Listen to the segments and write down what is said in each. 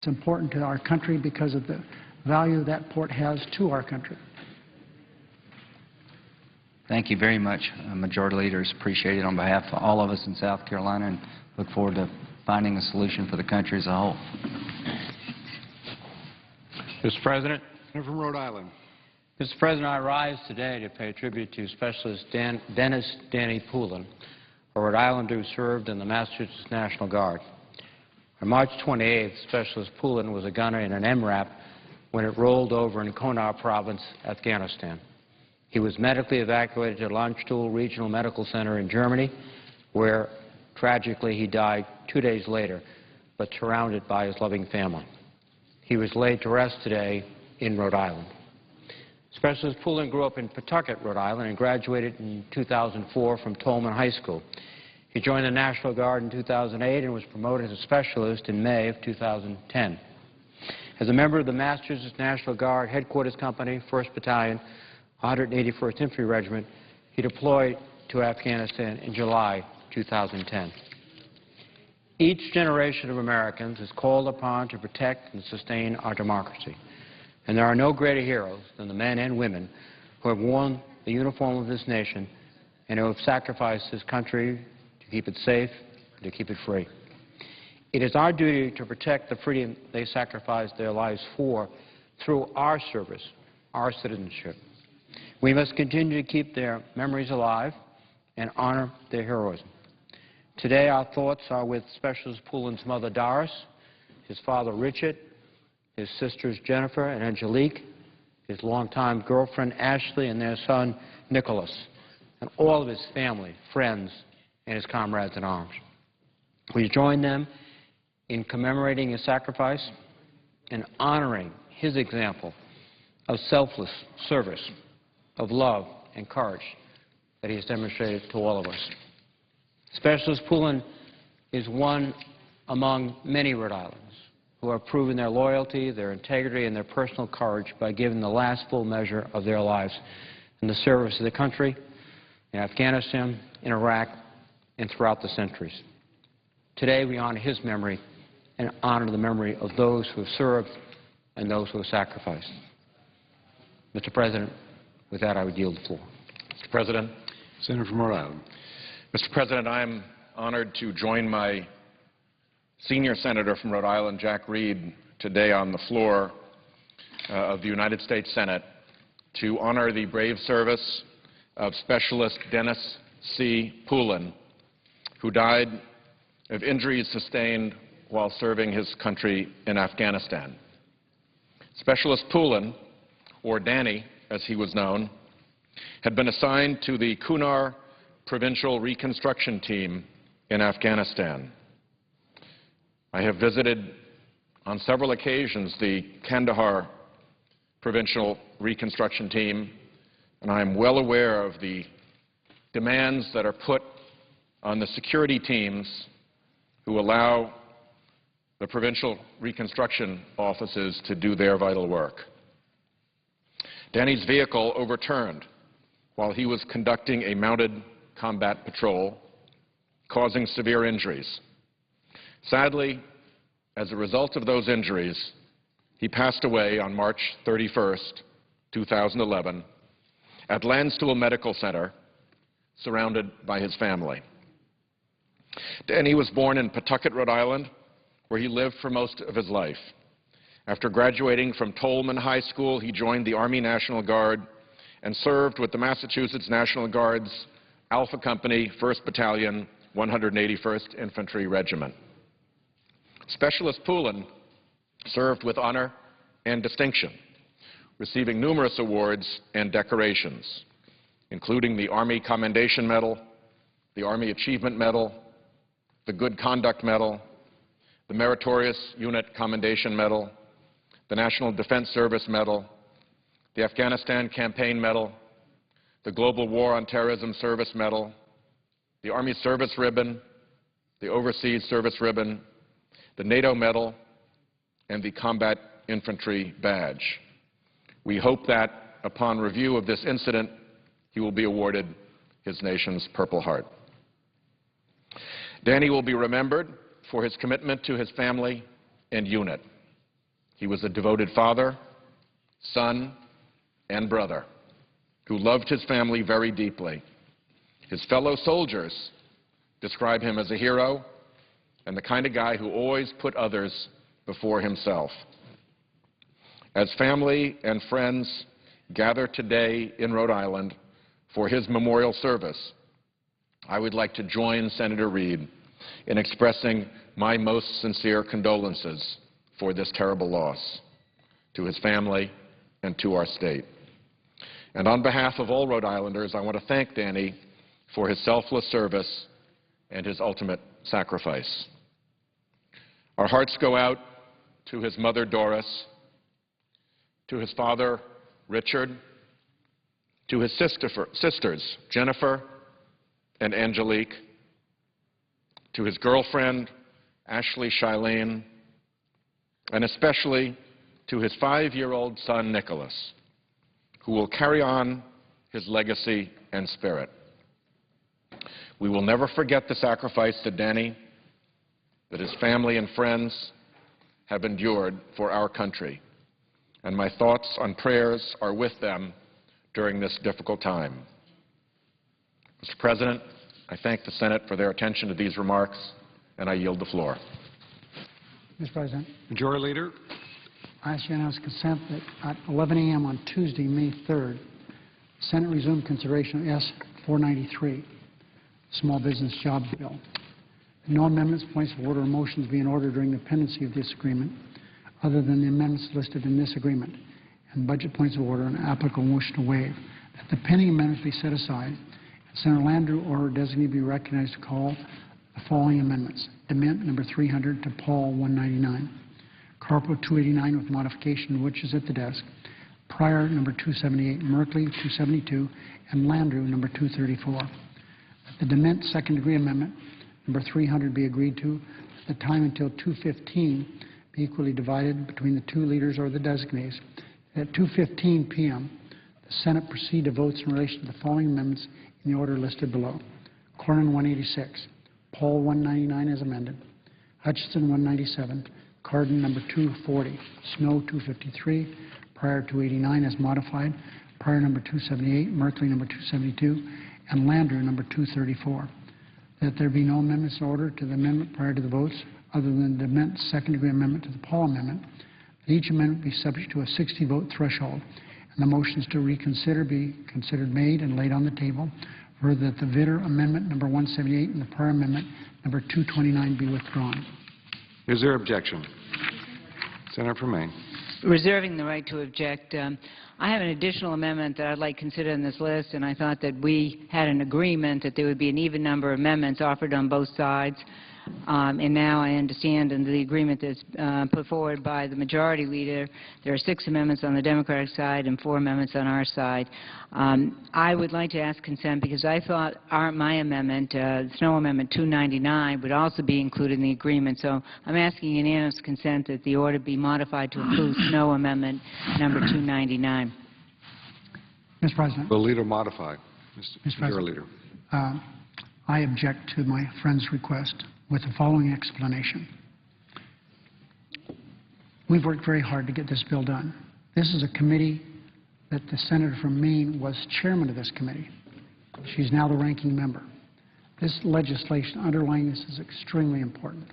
It's important to our country because of the value that port has to our country. Thank you very much, Majority Leaders. Appreciate it on behalf of all of us in South Carolina, and look forward to finding a solution for the country as a whole. Mr. President. Senator from Rhode Island. Mr. President, I rise today to pay tribute to Specialist Dennis Danny Poulin, a Rhode Islander who served in the Massachusetts National Guard. On March 28th, Specialist Poulin was a gunner in an MRAP when it rolled over in Kunar Province, Afghanistan. He was medically evacuated to Landstuhl Regional Medical Center in Germany, where tragically he died 2 days later, but surrounded by his loving family. He was laid to rest today in Rhode Island. Specialist Poulin grew up in Pawtucket, Rhode Island, and graduated in 2004 from Tolman High School. He joined the National Guard in 2008 and was promoted as a specialist in May of 2010. As a member of the Massachusetts National Guard Headquarters Company, 1st Battalion, 181st Infantry Regiment, he deployed to Afghanistan in July 2010. Each generation of Americans is called upon to protect and sustain our democracy. And there are no greater heroes than the men and women who have worn the uniform of this nation and who have sacrificed this country to keep it safe and to keep it free. It is our duty to protect the freedom they sacrificed their lives for through our service, our citizenship. We must continue to keep their memories alive and honor their heroism. Today, our thoughts are with Specialist Poulin's mother, Doris, his father, Richard, his sisters, Jennifer and Angelique, his longtime girlfriend, Ashley, and their son, Nicholas, and all of his family, friends, and his comrades in arms. We join them in commemorating his sacrifice and honoring his example of selfless service, of love and courage that he has demonstrated to all of us. Specialist Poulin is one among many Rhode Islanders who have proven their loyalty, their integrity, and their personal courage by giving the last full measure of their lives in the service of the country, in Afghanistan, in Iraq, and throughout the centuries. Today, we honor his memory and honor the memory of those who have served and those who have sacrificed. Mr. President, with that, I would yield the floor. Mr. President. Senator from Rhode Island. Mr. President, I am honored to join my senior senator from Rhode Island, Jack Reed, today on the floor of the United States Senate to honor the brave service of Specialist Dennis C. Poulin, who died of injuries sustained while serving his country in Afghanistan. Specialist Poulin, or Danny as he was known, had been assigned to the Kunar Provincial Reconstruction Team in Afghanistan. I have visited on several occasions the Kandahar Provincial Reconstruction Team, and I am well aware of the demands that are put on the security teams who allow the provincial reconstruction offices to do their vital work. Danny's vehicle overturned while he was conducting a mounted combat patrol, causing severe injuries. Sadly, as a result of those injuries, he passed away on March 31st, 2011, at Landstuhl Medical Center, surrounded by his family. Danny was born in Pawtucket, Rhode Island, where he lived for most of his life. After graduating from Tolman High School, he joined the Army National Guard and served with the Massachusetts National Guard's Alpha Company, 1st Battalion, 181st Infantry Regiment. Specialist Poulin served with honor and distinction, receiving numerous awards and decorations, including the Army Commendation Medal, the Army Achievement Medal, the Good Conduct Medal, the Meritorious Unit Commendation Medal, the National Defense Service Medal, the Afghanistan Campaign Medal, the Global War on Terrorism Service Medal, the Army Service Ribbon, the Overseas Service Ribbon, the NATO Medal, and the Combat Infantry Badge. We hope that upon review of this incident, he will be awarded his nation's Purple Heart. Danny will be remembered for his commitment to his family and unit. He was a devoted father, son, and brother who loved his family very deeply. His fellow soldiers describe him as a hero and the kind of guy who always put others before himself. As family and friends gather today in Rhode Island for his memorial service, I would like to join Senator Reid in expressing my most sincere condolences for this terrible loss to his family and to our state. And on behalf of all Rhode Islanders, I want to thank Danny for his selfless service and his ultimate sacrifice. Our hearts go out to his mother, Doris, to his father, Richard, to his sisters, Jennifer and Angelique, to his girlfriend, Ashley Shylene, and especially to his 5-year-old son, Nicholas, who will carry on his legacy and spirit. We will never forget the sacrifice that Danny, that his family and friends have endured for our country, and my thoughts and prayers are with them during this difficult time. Mr. President, I thank the Senate for their attention to these remarks, and I yield the floor. Mr. President, Majority Leader. I ask unanimous consent that at 11 a.m. on Tuesday, May 3rd, the Senate resume consideration of S-493, Small Business Jobs Bill. No amendments, points of order, or motions be in order during the pendency of this agreement, other than the amendments listed in this agreement, and budget points of order and applicable motion to waive. That the pending amendments be set aside, and Senator Landrieu or her designee be recognized to call the following amendments. Dement number 300 to Paul 199. Carpo 289 with modification, which is at the desk. Pryor number 278, Merkley 272, and Landrieu number 234. That the Dement second-degree amendment number 300 be agreed to. The time until 2:15 be equally divided between the two leaders or the designees. At 2:15 p.m., the Senate proceed to votes in relation to the following amendments in the order listed below. Cornyn 186, Paul 199 as amended, Hutchinson 197, Cardin number 240, Snow 253, Pryor 289 as modified, Pryor number 278, Merkley number 272, and Landrieu number 234. That there be no amendments in order to the amendment prior to the votes other than the Dement second-degree amendment to the Paul amendment. That each amendment be subject to a 60-vote threshold, and the motions to reconsider be considered made and laid on the table. Further, that the Vitter amendment number 178 and the Pryor amendment number 229 be withdrawn. Is there objection? Senator from Maine. Reserving the right to object, I have an additional amendment that I'd like considered in this list, and I thought that we had an agreement that there would be an even number of amendments offered on both sides. And now I understand in the agreement that's put forward by the majority leader, there are 6 amendments on the Democratic side and 4 amendments on our side. I would like to ask consent because I thought my amendment, Snow Amendment 299, would also be included in the agreement. So I'm asking unanimous consent that the order be modified to include Snow Amendment number 299. Mr. President. Will Leader modify? Mr. President. Leader. I object to my friend's request with the following explanation. We've worked very hard to get this bill done. This is a committee that the senator from Maine was chairman of this committee. She's now the ranking member. This legislation underlying this is extremely important.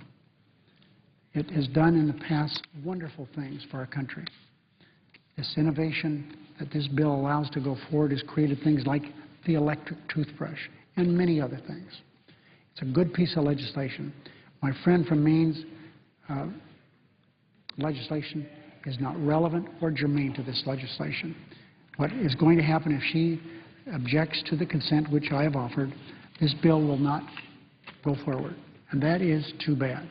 It has done in the past wonderful things for our country. This innovation that this bill allows to go forward has created things like the electric toothbrush and many other things. It's a good piece of legislation. My friend from Maine's legislation is not relevant or germane to this legislation. What is going to happen if she objects to the consent which I have offered, this bill will not go forward. And that is too bad.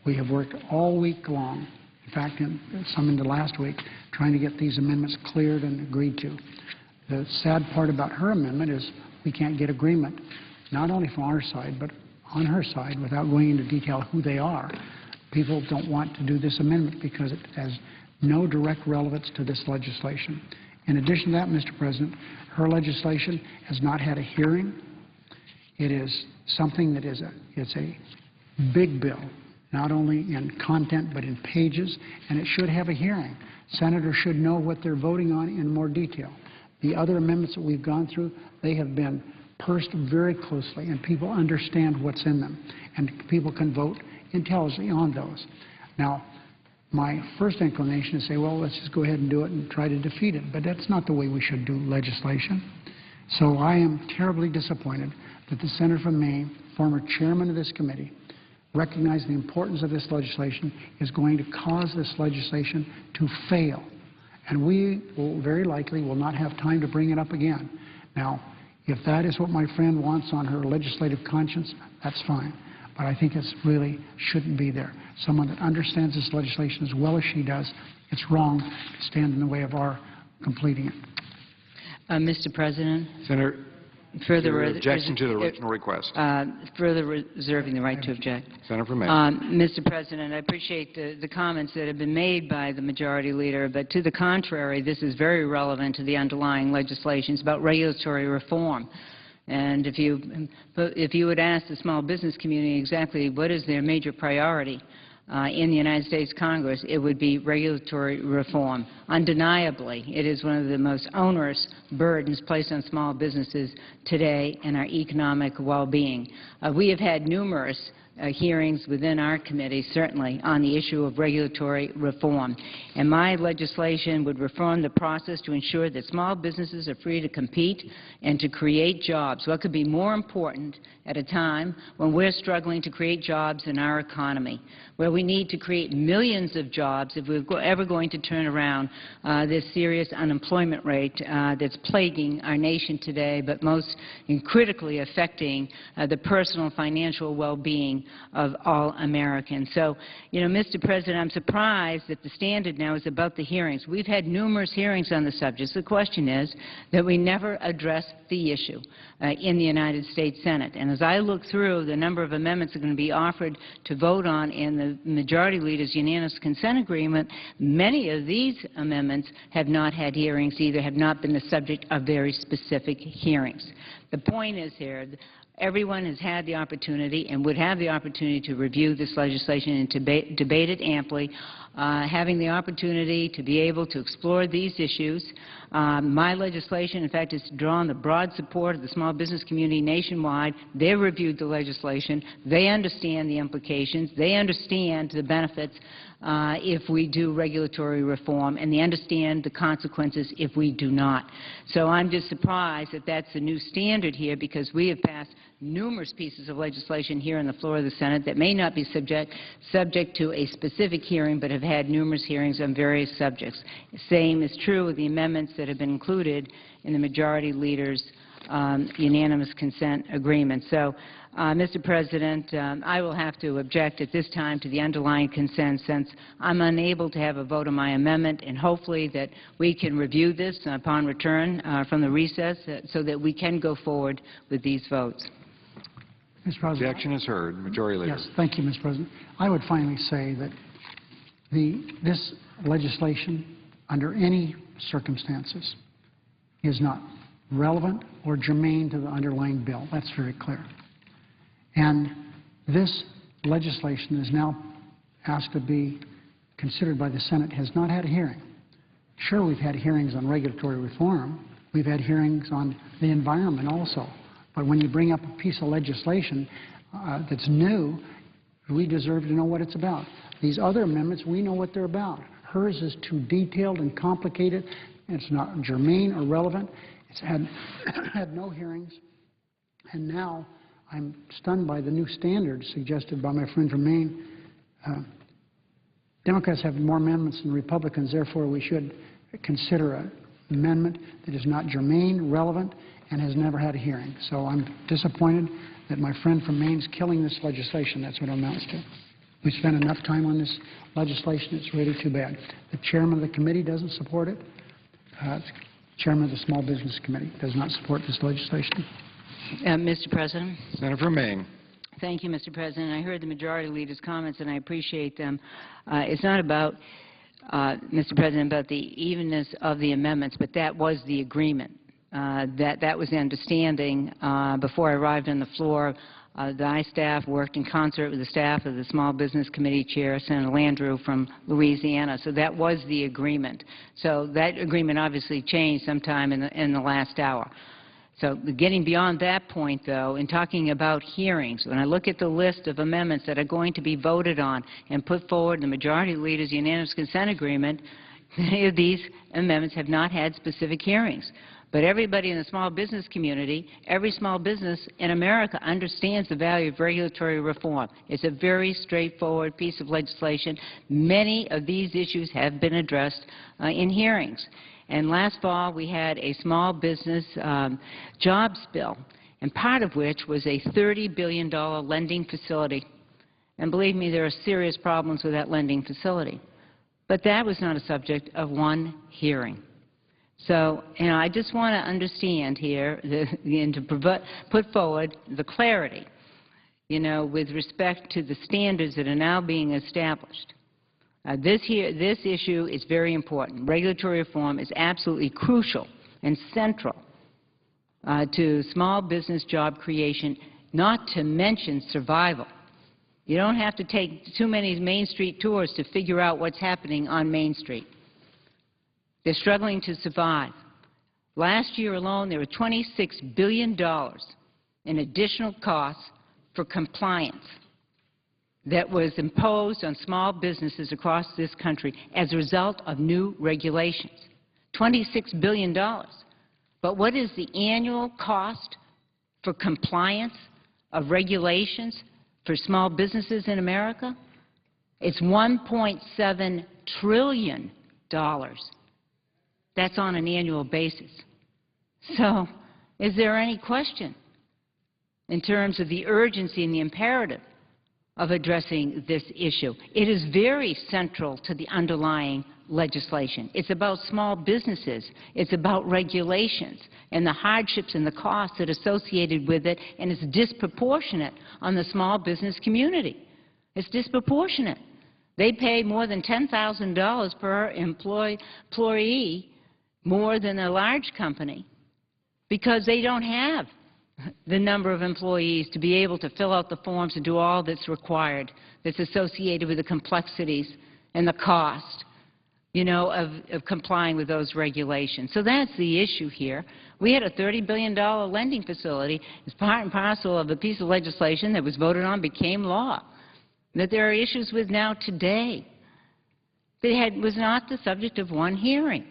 We have worked all week long, in fact, some into last week, trying to get these amendments cleared and agreed to. The sad part about her amendment is we can't get agreement, not only from our side, but on her side, without going into detail who they are. People don't want to do this amendment because it has no direct relevance to this legislation. In addition to that, Mr. President, her legislation has not had a hearing. It is something that is it's a big bill. not only in content but in pages, and it should have a hearing. Senators should know what they're voting on in more detail. The other amendments that we've gone through, they have been pursed very closely, and people understand what's in them, and people can vote intelligently on those. Now, my first inclination is to say, well, let's just go ahead and do it and try to defeat it, but that's not the way we should do legislation. So I am terribly disappointed that the senator from Maine, former chairman of this committee, recognized the importance of this legislation, is going to cause this legislation to fail. And we will very likely will not have time to bring it up again. Now, if that is what my friend wants on her legislative conscience, that's fine. But I think it really shouldn't be there. Someone that understands this legislation as well as she does, it's wrong to stand in the way of our completing it. Mr. President, Senator, further your objection to the original request. further reserving the right to object. Senator from Maine. Mr. President, I appreciate the comments that have been made by the Majority Leader, but to the contrary, this is very relevant to the underlying legislation. It's about regulatory reform. And if you would ask the small business community exactly what is their major priority in the United States Congress, it would be regulatory reform. Undeniably, it is one of the most onerous burdens placed on small businesses today in our economic well-being. We have had numerous hearings within our committee, certainly, on the issue of regulatory reform. And my legislation would reform the process to ensure that small businesses are free to compete and to create jobs. What could be more important at a time when we're struggling to create jobs in our economy, where we need to create millions of jobs if we're ever going to turn around this serious unemployment rate that's plaguing our nation today, but most critically affecting the personal financial well-being of all Americans. So, Mr. President, I'm surprised that the standard now is about the hearings. We've had numerous hearings on the subject. The question is that we never address the issue in the United States Senate. And as I look through the number of amendments that are going to be offered to vote on in the Majority Leader's unanimous consent agreement, many of these amendments have not had hearings either, have not been the subject of very specific hearings. The point is here, everyone has had the opportunity and would have the opportunity to review this legislation and to debate it amply, having the opportunity to be able to explore these issues. My legislation, in fact, is to draw on the broad support of the small business community nationwide. They've reviewed the legislation. They understand the implications. They understand the benefits if we do regulatory reform, and they understand the consequences if we do not. So I'm just surprised that that's the new standard here, because we have passed numerous pieces of legislation here on the floor of the Senate that may not be subject to a specific hearing, but have had numerous hearings on various subjects. The same is true with the amendments that have been included in the Majority Leader's unanimous consent agreement. So, Mr. President, I will have to object at this time to the underlying consent, since I'm unable to have a vote on my amendment, and hopefully that we can review this upon return from the recess so that we can go forward with these votes. Mr. President. Objection is heard. Majority Leader. Yes, thank you, Mr. President. I would finally say that this legislation, under any circumstances, is not relevant or germane to the underlying bill. That's very clear. And this legislation is now asked to be considered by the Senate, has not had a hearing. Sure, we've had hearings on regulatory reform. We've had hearings on the environment also. But when you bring up a piece of legislation that's new, we deserve to know what it's about. These other amendments, we know what they're about. Hers is too detailed and complicated. It's not germane or relevant. It's had no hearings. And now I'm stunned by the new standards suggested by my friend from Maine. Democrats have more amendments than Republicans, therefore we should consider an amendment that is not germane, relevant, and has never had a hearing. So I'm disappointed that my friend from Maine is killing this legislation. That's what it amounts to. We spent enough time on this legislation. It's really too bad. The chairman of the committee doesn't support it. The chairman of the Small Business Committee does not support this legislation. Mr. President. Senator from Maine. Thank you, Mr. President. I heard the Majority Leader's comments, and I appreciate them. It's not about, Mr. President, about the evenness of the amendments, but that was the agreement. That was the understanding before I arrived on the floor My staff worked in concert with the staff of the Small Business Committee Chair, Senator Landrieu from Louisiana. So that was the agreement. So that agreement obviously changed sometime in the last hour. So getting beyond that point, though, in talking about hearings, when I look at the list of amendments that are going to be voted on and put forward in the Majority Leader's unanimous consent agreement, many of these amendments have not had specific hearings. But everybody in the small business community, every small business in America understands the value of regulatory reform. It's a very straightforward piece of legislation. Many of these issues have been addressed in hearings. And last fall, we had a small business jobs bill, and part of which was a $30 billion lending facility. And believe me, there are serious problems with that lending facility. But that was not a subject of one hearing. So, I just want to understand here and to put forward the clarity, with respect to the standards that are now being established. This issue is very important. Regulatory reform is absolutely crucial and central to small business job creation, not to mention survival. You don't have to take too many Main Street tours to figure out what's happening on Main Street. They're struggling to survive. Last year alone, there were $26 billion in additional costs for compliance that was imposed on small businesses across this country as a result of new regulations. $26 billion. But what is the annual cost for compliance of regulations for small businesses in America? It's $1.7 trillion. That's on an annual basis. So is there any question in terms of the urgency and the imperative of addressing this issue? It is very central to the underlying legislation. It's about small businesses. It's about regulations and the hardships and the costs that are associated with it, and it's disproportionate on the small business community. It's disproportionate. They pay more than $10,000 per employee more than a large company because they don't have the number of employees to be able to fill out the forms and do all that's required, that's associated with the complexities and the cost, of complying with those regulations. So that's the issue here. We had a $30 billion lending facility as part and parcel of a piece of legislation that was voted on, became law, that there are issues with now today that was not the subject of one hearing.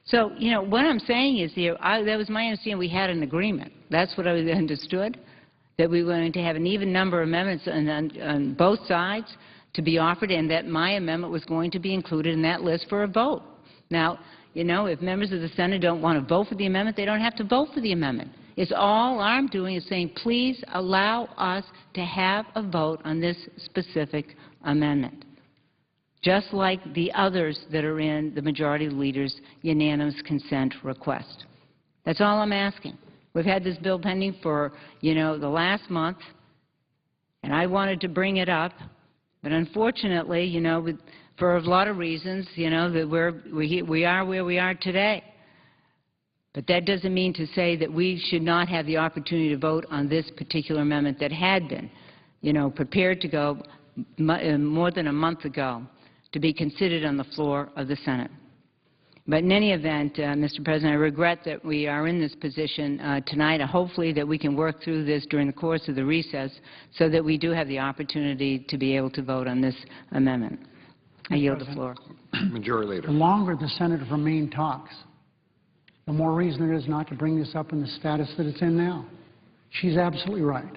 So, what I'm saying is that was my understanding we had an agreement. That's what I understood, that we were going to have an even number of amendments on both sides to be offered, and that my amendment was going to be included in that list for a vote. Now, if members of the Senate don't want to vote for the amendment, they don't have to vote for the amendment. It's all I'm doing is saying, please allow us to have a vote on this specific amendment, just like the others that are in the Majority Leader's unanimous consent request. That's all I'm asking. We've had this bill pending for, the last month, and I wanted to bring it up, but unfortunately, for a lot of reasons, that we are where we are today. But that doesn't mean to say that we should not have the opportunity to vote on this particular amendment that had been, prepared to go more than a month ago to be considered on the floor of the Senate. But in any event, Mr. President, I regret that we are in this position tonight. Hopefully that we can work through this during the course of the recess so that we do have the opportunity to be able to vote on this amendment. I yield the floor. Majority Leader. The longer the senator from Maine talks, the more reason there is not to bring this up in the status that it's in now. She's absolutely right.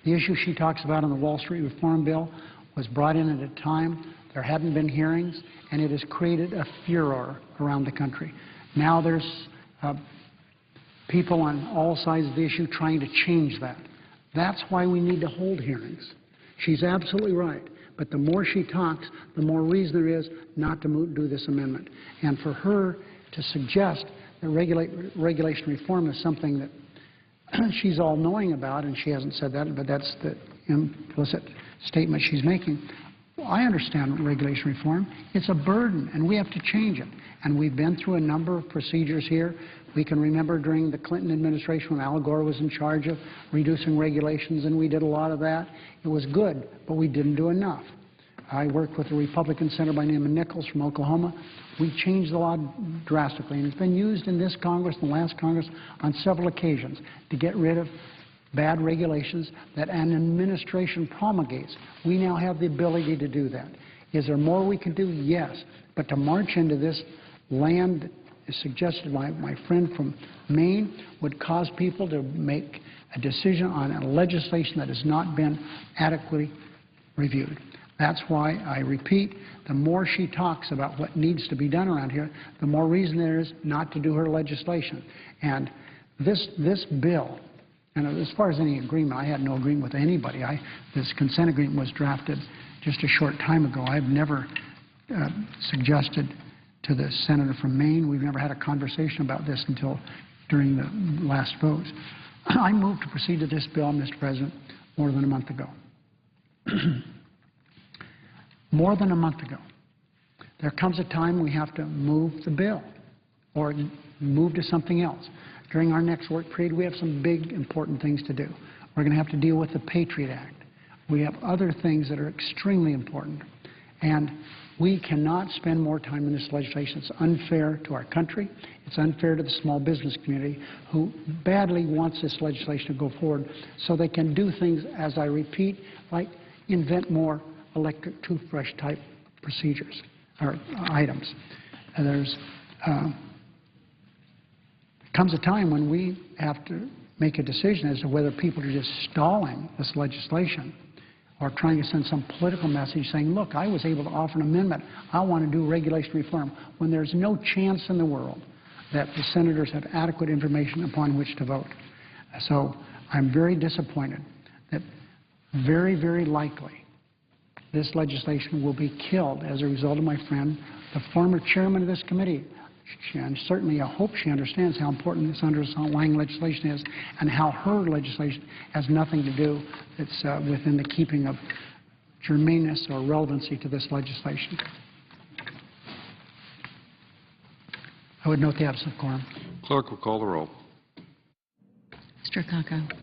The issue she talks about in the Wall Street Reform Bill was brought in at a time there hadn't been hearings, and it has created a furor around the country. Now there's people on all sides of the issue trying to change that. That's why we need to hold hearings. She's absolutely right. But the more she talks, the more reason there is not to do this amendment. And for her to suggest that regulation reform is something that she's all knowing about, and she hasn't said that, but that's the implicit statement she's making. I understand regulation reform. It's a burden, and we have to change it. And we've been through a number of procedures here. We can remember during the Clinton administration when Al Gore was in charge of reducing regulations, and we did a lot of that. It was good, but we didn't do enough. I worked with a Republican senator by the name of Nichols from Oklahoma. We changed the law drastically, and it's been used in this Congress and the last Congress on several occasions to get rid of bad regulations that an administration promulgates. We now have the ability to do that. Is there more we can do? Yes. But to march into this land, as suggested by my friend from Maine, would cause people to make a decision on a legislation that has not been adequately reviewed. That's why I repeat, the more she talks about what needs to be done around here, the more reason there is not to do her legislation. And this bill, and as far as any agreement, I had no agreement with anybody. This consent agreement was drafted just a short time ago. I've never suggested to the senator from Maine, we've never had a conversation about this until during the last votes. I moved to proceed to this bill, Mr. President, more than a month ago. More than a month ago. There comes a time we have to move the bill or move to something else. During our next work period, we have some big, important things to do. We're going to have to deal with the Patriot Act. We have other things that are extremely important. And we cannot spend more time in this legislation. It's unfair to our country. It's unfair to the small business community who badly wants this legislation to go forward so they can do things, as I repeat, like invent more electric toothbrush type procedures or items. And there's comes a time when we have to make a decision as to whether people are just stalling this legislation or trying to send some political message saying, look, I was able to offer an amendment. I want to do regulation reform, when there's no chance in the world that the senators have adequate information upon which to vote. So I'm very disappointed that very, very likely this legislation will be killed as a result of my friend, the former chairman of this committee. And certainly I hope she understands how important this underlying legislation is and how her legislation has nothing to do. It's within the keeping of germaneness or relevancy to this legislation. I would note the absence of quorum. Clerk will call the roll. Mr. Akaka.